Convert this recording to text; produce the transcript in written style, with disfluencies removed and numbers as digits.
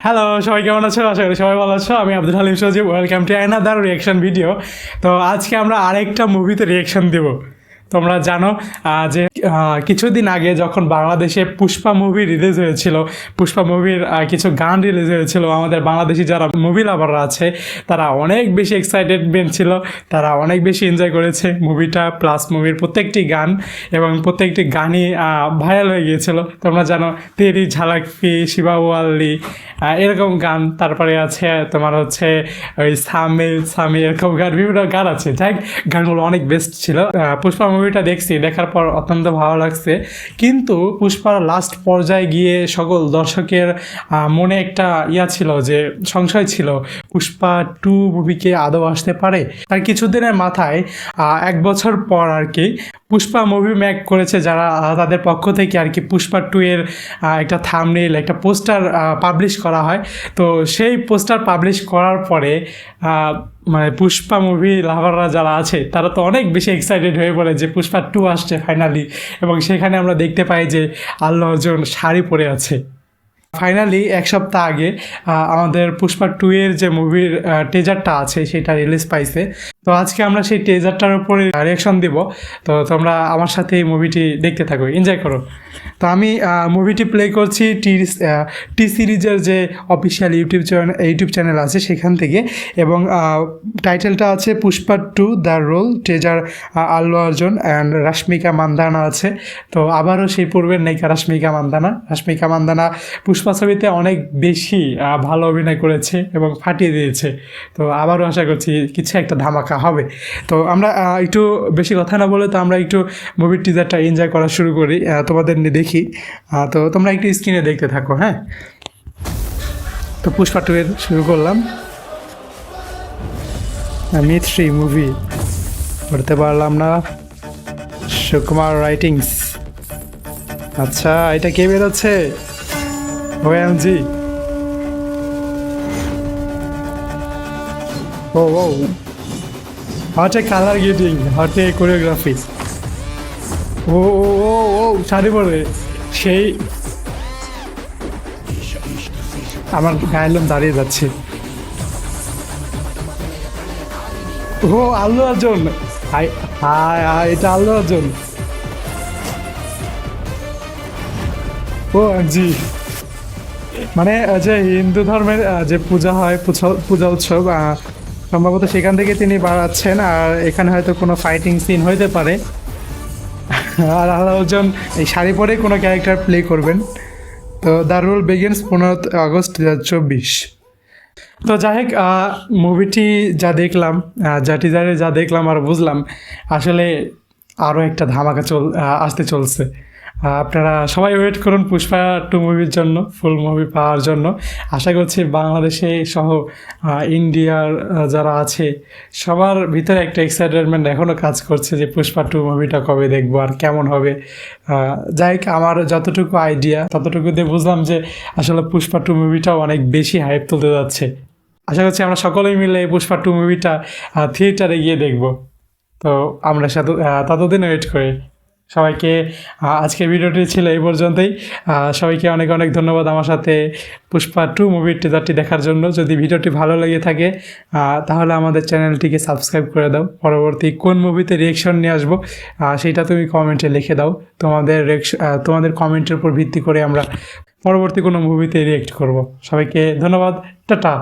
Hello, সবাই কেমন আছো? আশা করি সবাই ভালো আছো। আমি Abdul Halim Sajib. Welcome to another reaction video. তো আজকে আমরা আরেকটা মুভিতে রিয়াকশন দেব। তোমরা জানো যে কিছুদিন আগে যখন বাংলাদেশে পুষ্পা মুভি রিলিজ হয়েছিল, পুষ্পা মুভির কিছু গান রিলিজ হয়েছিল, আমাদের বাংলাদেশি যারা মুভি লাভাররা আছে তারা অনেক বেশি এক্সাইটেডমেন্ট ছিল, তারা অনেক বেশি এনজয় করেছে মুভিটা, প্লাস মুভির প্রত্যেকটি গান এবং প্রত্যেকটি গানই ভাইরাল হয়ে গিয়েছিল। তোমরা জানো তেরি ঝালাকি, শিবাওয়ালি, এরকম গান, তারপরে আছে তোমার হচ্ছে ওই সামি এরকম গান, বিভিন্ন গান আছে। যাই গানগুলো অনেক বেস্ট ছিল। পুষ্পা মুভিটা দেখছি, দেখার পর অত্যন্ত ভালো লাগছে, কিন্তু পুষ্পার লাস্ট পর্যায়ে গিয়ে সকল দর্শকের মনে একটা ছিল, যে সংশয় ছিল পুষ্পা 2 মুভিকে আদৌ আসতে পারে। আর কিছুদিনের মাথায় 1 বছর পর আর কি পুষ্পা মুভি মেক করেছে যারা, তাদের পক্ষ থেকে আর কি পুষ্পা 2 এর একটা থাম্বনেইল, একটা পোস্টার পাবলিশ করা হয়। তো সেই পোস্টার পাবলিশ করার পরে মানে পুষ্পা মুভি লাভাররা যারা আছে তারা তো অনেক বেশি এক্সাইটেড হয়ে পড়ে যে পুষ্পা 2 আসছে ফাইনালি, এবং সেখানে আমরা দেখতে পাই যে আল্লু অর্জুন শাড়ি পরে আছে। ফাইনালি 1 সপ্তাহ আগে আমাদের পুষ্পা 2 এর যে মুভির টেজারটা আছে সেটা রিলিজ পাইছে। তো আজকে আমরা সেই টেজারটার উপরে রিয়াকশন দিব। তো তোমরা আমার সাথে এই মুভিটি দেখতে থাকো, এনজয় করো। তো আমি মুভিটি প্লে করছি টি সিরিজের যে অফিসিয়াল ইউটিউব চ্যানেল আছে সেখান থেকে, এবং টাইটেলটা আছে Pushpa 2 the rule, teaser Allu Arjun and Rashmika Mandanna আছে। তো আবারও সেই পূর্বের নায়িকা রাশ্মিকা মান্দানা পুষ্পা ছবিতে অনেক বেশি ভালো অভিনয় করেছে এবং ফাটিয়ে দিয়েছে। তো আবারও আশা করছি কিছু একটা ধামাকা হবে। তো আমরা একটু বেশি কথা না বলে তো আমরা একটু মুভির টিজারটা এনজয় করা শুরু করি, তোমাদের নিয়ে দেখি। তো তোমরা একটু স্ক্রিনে দেখতে থাকো। হ্যাঁ, তো পুষ্পা 2 এর শুরু করলাম। আমি 3 মুভি করতে পারলাম না, সুকুমার রাইটিংস। আচ্ছা, এটা কে বেরোচ্ছে? OMG. Oh hot a colour getting, hot a choreography. Oh oh oh oh sari পরে সেই আমার গায়ের লোম দাঁড়িয়ে যাচ্ছে। Oh Allu Arjun, hi hi hi, এটা আল্লু অর্জুন। ও জি, মানে যে হিন্দু ধর্মের যে পূজা হয়, পূজা উৎসব, সম্ভবত সেখান থেকে তিনি বাড়াচ্ছেন। আর এখানে হয়তো কোনো ফাইটিং সিন হইতে পারে। আর আল্লু অর্জুন এই শাড়ি পরে কোনো ক্যারেক্টার প্লে করবেন। তো দ্য রোল বিগিনস 15 আগস্ট 2024। তো যাই হোক, মুভিটি যা দেখলাম, যা টিজারে যা দেখলাম আর বুঝলাম, আসলে আরও একটা ধামাকা আসতে চলছে। আপনারা সবাই ওয়েট করুন পুষ্পা 2 মুভির জন্য, ফুল মুভি পাওয়ার জন্য। আশা করছি বাংলাদেশে সহ ইন্ডিয়ার যারা আছে সবার ভিতরে একটা এক্সাইটেডমেন্ট এখনও কাজ করছে যে পুষ্পা 2 মুভিটা কবে দেখবো আর কেমন হবে। যাই হোক, আমার যতটুকু আইডিয়া ততটুকু দিয়ে বুঝলাম যে আসলে পুষ্পা 2 মুভিটাও অনেক বেশি হাইপ তুলতে যাচ্ছে। আশা করছি আমরা সকলেই মিলে পুষ্পা 2 মুভিটা থিয়েটারে গিয়ে দেখব। তো আমরা ততদিন ওয়েট করি। সবাইকে আজকের ভিডিওটি ছিল এই পর্যন্তই। সবাইকে অনেক অনেক ধন্যবাদ আমার সাথে পুষ্পা 2 মুভির টিজারটি দেখার জন্য। যদি ভিডিওটি ভালো লেগে থাকে তাহলে আমাদের চ্যানেলটিকে সাবস্ক্রাইব করে দাও। পরবর্তী কোন মুভিতে রিয়েকশন নিয়ে আসবো সেটা তুমি কমেন্টে লিখে দাও। তোমাদের কমেন্টের উপর ভিত্তি করে আমরা পরবর্তী কোনো মুভিতে রিয়েক্ট করব। সবাইকে ধন্যবাদ, টাটা।